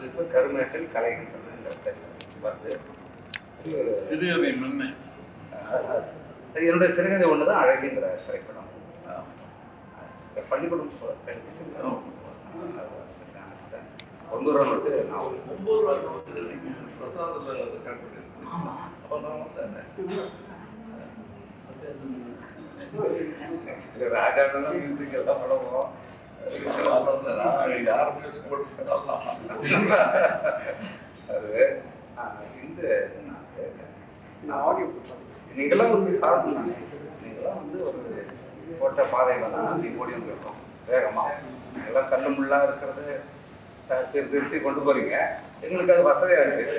இப்போ கருமேட்டல் கலைகின்றது வருது. சிறுகதை மண்ணு என்னுடைய சிறுகதை ஒன்று தான் அழகின்ற திரைப்படம். பள்ளிக்கூடம் ஒன்பது நோட்டு நாவல். 9 நோட்டு நீங்கள் பிரசாதில் ரெக்கார்ட் பண்ணியிருக்கீங்க. ஆமாம், அப்போ நான் வந்தேன். ராஜாண்ட மியூசிக் எல்லாம் படமும் யாருமே சப்போர்ட் அது இந்த ஆடியோ நீங்கள்லாம் ஒரு காரணம் தானே. நீங்களாம் வந்து ஒரு போட்ட பாதையில் தான் அப்படி ஓடி வந்துருக்கோம் வேகமாக. நீங்கள்லாம் கல்லு முள்ளாக இருக்கிறது சீர்திருத்தி கொண்டு போகிறீங்க. எங்களுக்கு அது வசதியாக இருக்குது.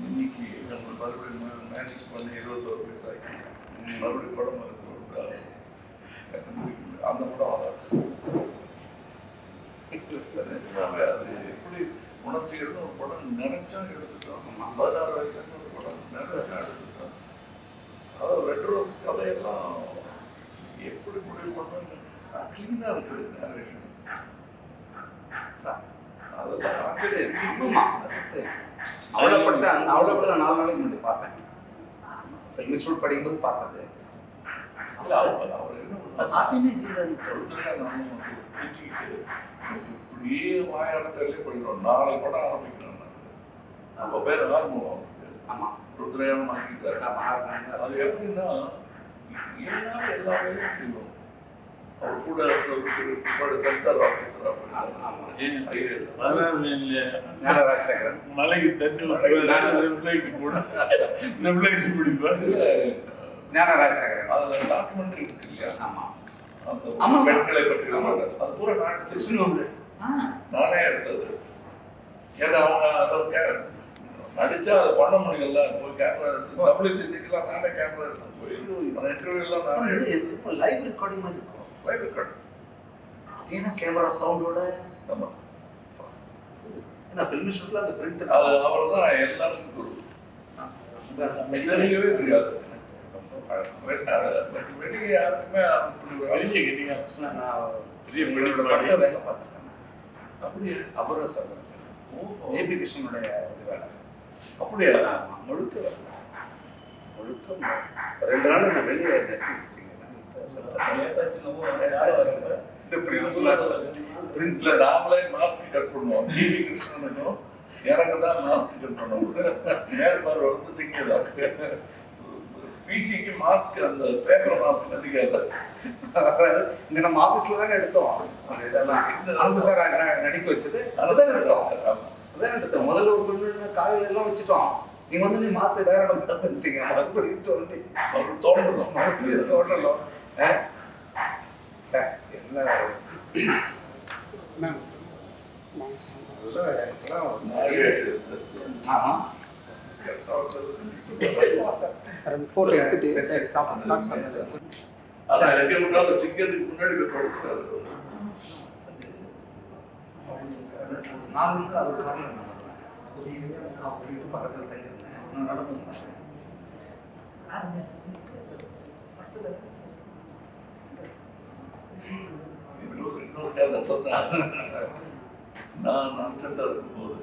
இன்னைக்கு நம்ம மறுபடியும் மேனேஜ் பண்ணி 21 பேர் ஆகி மறுபடியும் படம் அந்த படம் அது எப்படி உணர்ச்சிகள்னு ஒரு படம் நினைச்சா எடுத்துட்டோம். 16 வயசுல ஒரு படம் நினைச்சா எடுத்துட்டோம். அதாவது ரெட் ரோஸ் கதையெல்லாம் எப்படி முடிவு பண்ண கிளீனாக இருக்குது நேரேஷன். அதெல்லாம் அவ்வளோப்படுத்த 4 நாளைக்கு முன்னாடி பார்த்தேன். ஃபில்ம் இன்ஸ்டியூட் படிக்கும்போது பார்த்தது. அவர் என்ன சாத்தியமே இப்படியே வாயாட்டத்திலே போயிடும். 4 படம் ஆரம்பிக்கிறேன். நம்ம பேர் ஆர்வம். ஆமாம், ருத்ரையான மாற்றிட்டாரு. அது எப்படின்னா எல்லாரும் எல்லா வேலையும் செய்வோம். அவர் கூட சென்சார் ஞானராஜசேகரன் மலைக்கு தண்ணி பிடிப்பார். ஞானராஜசேகரன் அதில் டாக்குமெண்ட்ரி இருக்கு இல்லையா? ஆமாம், அந்த பெண்களை பற்றி அது பூரா நானே எடுத்தது. ஏன்னா அவங்க நடிச்சா அதை பண்ண முடியல. போய் கேமரா எடுத்து பப்ளிசிட்டிக்கெல்லாம் நானே கேமரா எடுத்து போய் அந்த இன்டர்வியூலாம் நானே லைவ் ரெக்கார்டிங் மாதிரி இருக்கும். லைவ் ரெக்கார்ட் அது என்ன கேமரா சவுண்டோட. ஆமாம், ஏன்னா ஃபில்ம் ஷூட்டில் அந்த பிரிண்ட் அது அவர் தான் எல்லாருக்கும் குரு. தெரியவே தெரியாது. வெளியே யாருக்குமே வெளியே கேட்டீங்க. நான் படத்தை வேலை பார்த்துருக்கேன். அப்படியே அபூர்வ சார் ஜிபி கிருஷ்ணனுடைய இது வேலை. அப்படியா? முழுக்க 2 நாள் நான் வெளியே நெட்டி வச்சிட்டீங்க. பிரின்ஸ்ல நாமளே மாஸ்க் கட் பண்ணுவோம். ஜிபி கிருஷ்ணனுக்கும் எனக்கு தான் மாஸ்க் கட் பண்ணுவோம். நேர்பார்வை வந்து சிங்கிதான். பிசிக்கு மாஸ்க் அந்த பேப்பர் மாஸ்க் நடிக்காது. இங்க நம்ம ஆபீஸ்ல தானே எடுத்தோம். இதெல்லாம் சார் நடிக்க வச்சது அதுதான் எடுத்தோம். அதான் எடுத்தோம். முதல்ல ஒரு பொண்ணு காலையில எல்லாம் வச்சுட்டோம். நீங்க வந்து நீ மாத்த வேற இடம் தந்துட்டீங்க. மறுபடியும் சொல்லி அவர் தோன்றணும். மறுபடியும் சொல்லணும். சார் என்ன ஆமா போட்டோ எடுத்துட்டு சாப்பிட்டு அதான் எங்க விட்டாலும் சிக்கத்துக்கு முன்னாடி கொடுக்குறாரு. 4 நாள் அவர் காரில் பக்கத்தில் தங்கியிருந்தேன். நான் நடந்து வந்தேன். இன்னொரு கதை சொன்னேன். நான் அஸ்டண்டா இருக்கும்போது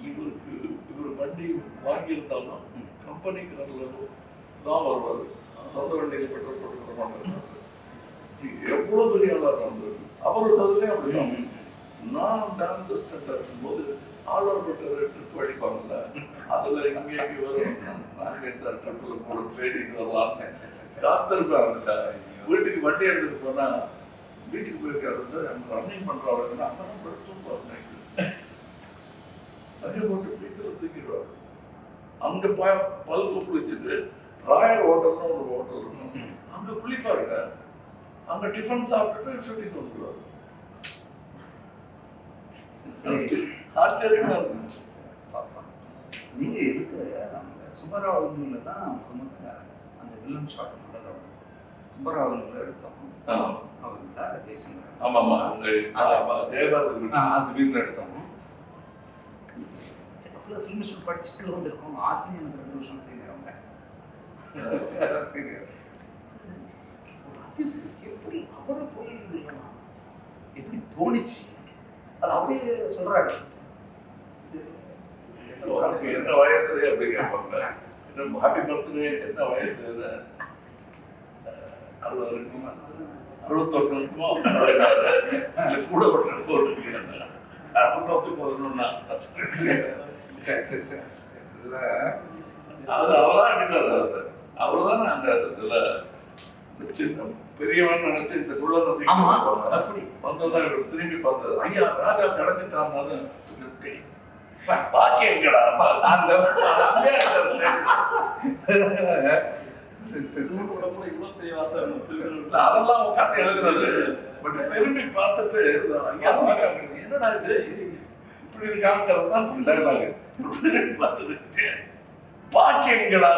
இவர் வண்டி வாங்கியிருந்தாலும் கம்பெனிக்காரில் தான் வருவார். சொந்த வண்டியில் பெட்ரோல் போட்டு மாட்டாங்க. எவ்வளோ பெரிய ஆளாக இருந்தார். அவரோட அதுலேயும் அப்படிதான். நான் டான்ஸ் அஸ்டண்டா இருக்கும்போது ஆழ்வார் பெட்டர் ட்ரிப் அடிப்பாங்கல்ல, அதில் இங்கே வரும். நாங்கள் சார் ட்ரிப்பில் போகிற பேசிட்டு வரலாம் காத்திருப்பாங்க. வீட்டுக்கு வண்டி எடுத்துகிட்டு போனால் பீச்சுக்கு போயிருக்காரு சார், அங்கே ரன்னிங் பண்ணுறவருன்னா அங்கே தான் படுத்துப்பாரு. சரி போட்டு பீச்சில் தூக்கிடுவார். அங்கே பல்கு குளிச்சுட்டு ராயர் ஹோட்டல்னு ஒரு ஹோட்டல் இருக்கும், அங்கே குளிப்பாருங்க. அங்கே டிஃபன் சாப்பிட்டுட்டு ஷூட்டிங் வந்துடுவார். ஆச்சரியமா இருக்கு. நீங்க எதுக்கு அந்த சுப்பராவன்ல தான் முதல்ல அந்த வில்லன் ஷாட் முதல்ல சுப்பராவன்ல எடுத்தோம். அவங்கள ஜெய்சங்கர் ஆமாமா ஜெயபாரதி அது வீட்டில் எடுத்தோம். ஃபிலிம் ஷூட் படிச்சுட்டு வந்திருக்கோம். ஆசிரியர் எனக்கு 2 வருஷம் சீனியர் அவங்க சீனியர். எப்படி அவரை போய் தோணிச்சு. அது அப்படியே சொல்றாரு. உனக்கு என்ன வயசு அப்படி கேட்பாங்க. என்ன ஹாப்பி பர்த்டே, என்ன வயசு, 60 இருக்குமா, 61 இருக்குமா, இல்லை கூட போட்டுருக்கேன். போதுன்னா அது அவர்தான் எடுக்கிறாரு. அவர் தானே அந்த இதுல பெரியவன் நினைச்சு இந்த குள்ளத்தை வந்ததான் இவர் திரும்பி பார்த்தது. ஐயா ராஜா கிடைச்சிட்டாங்க பாக்கி எங்கடா அதெல்லாம் உட்காந்து எழுதுறது. பட் திரும்பி பார்த்துட்டு ஐயா என்னடா இது இப்படி இருக்காங்கிறது தான் திரும்பி பார்த்துட்டு பாக்கி எங்கடா